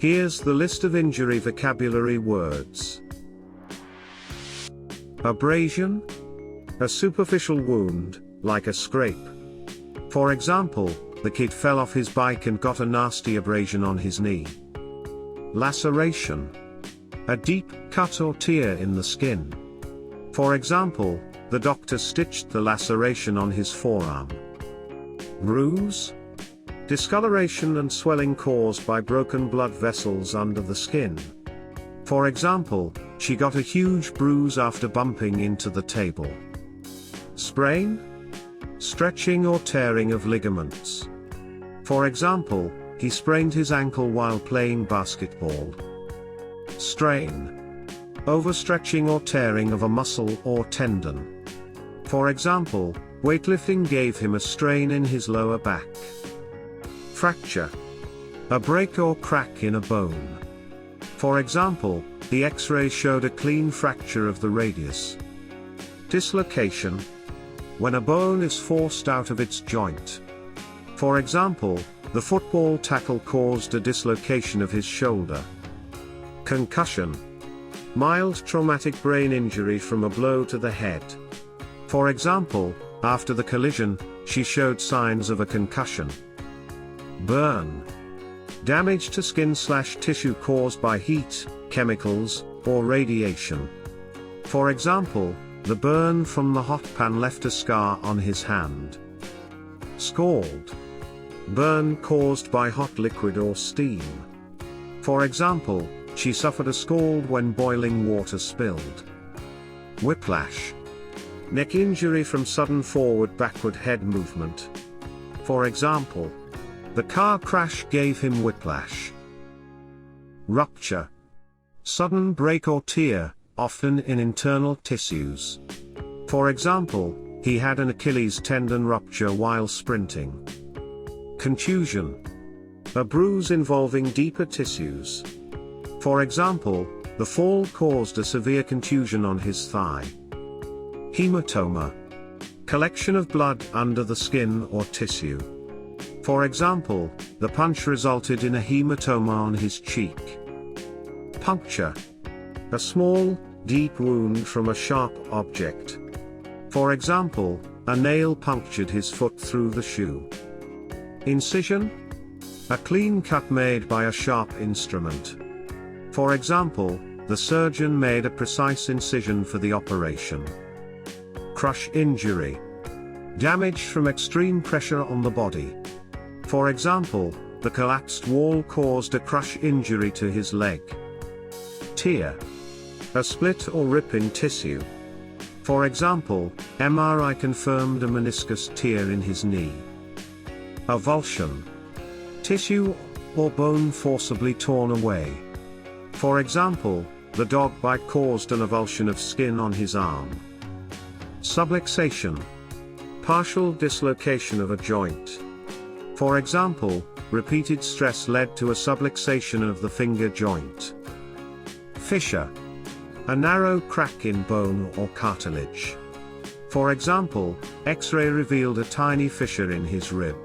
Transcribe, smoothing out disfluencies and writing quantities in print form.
Here's the list of injury vocabulary words. Abrasion. A superficial wound, like a scrape. For example, the kid fell off his bike and got a nasty abrasion on his knee. Laceration. A deep cut or tear in the skin. For example, the doctor stitched the laceration on his forearm. Bruise. Discoloration and swelling caused by broken blood vessels under the skin. For example, she got a huge bruise after bumping into the table. Sprain. Stretching or tearing of ligaments. For example, he sprained his ankle while playing basketball. Strain. Overstretching or tearing of a muscle or tendon. For example, weightlifting gave him a strain in his lower back. Fracture. A break or crack in a bone. For example, the X-ray showed a clean fracture of the radius. Dislocation. When a bone is forced out of its joint. For example, the football tackle caused a dislocation of his shoulder. Concussion. Mild traumatic brain injury from a blow to the head. For example, after the collision, she showed signs of a concussion. Burn. Damage to skin/tissue caused by heat, chemicals, or radiation. For example, the burn from the hot pan left a scar on his hand. Scald. Burn caused by hot liquid or steam. For example, she suffered a scald when boiling water spilled. Whiplash. Neck injury from sudden forward-backward head movement. For example, the car crash gave him whiplash. Rupture. Sudden break or tear, often in internal tissues. For example, he had an Achilles tendon rupture while sprinting. Contusion. A bruise involving deeper tissues. For example, the fall caused a severe contusion on his thigh. Hematoma. Collection of blood under the skin or tissue. For example, the punch resulted in a hematoma on his cheek. Puncture. A small, deep wound from a sharp object. For example, a nail punctured his foot through the shoe. Incision. A clean cut made by a sharp instrument. For example, the surgeon made a precise incision for the operation. Crush injury. Damage from extreme pressure on the body. For example, the collapsed wall caused a crush injury to his leg. Tear. A split or rip in tissue. For example, MRI confirmed a meniscus tear in his knee. Avulsion. Tissue or bone forcibly torn away. For example, the dog bite caused an avulsion of skin on his arm. Subluxation. Partial dislocation of a joint. For example, repeated stress led to a subluxation of the finger joint. Fissure. A narrow crack in bone or cartilage. For example, X-ray revealed a tiny fissure in his rib.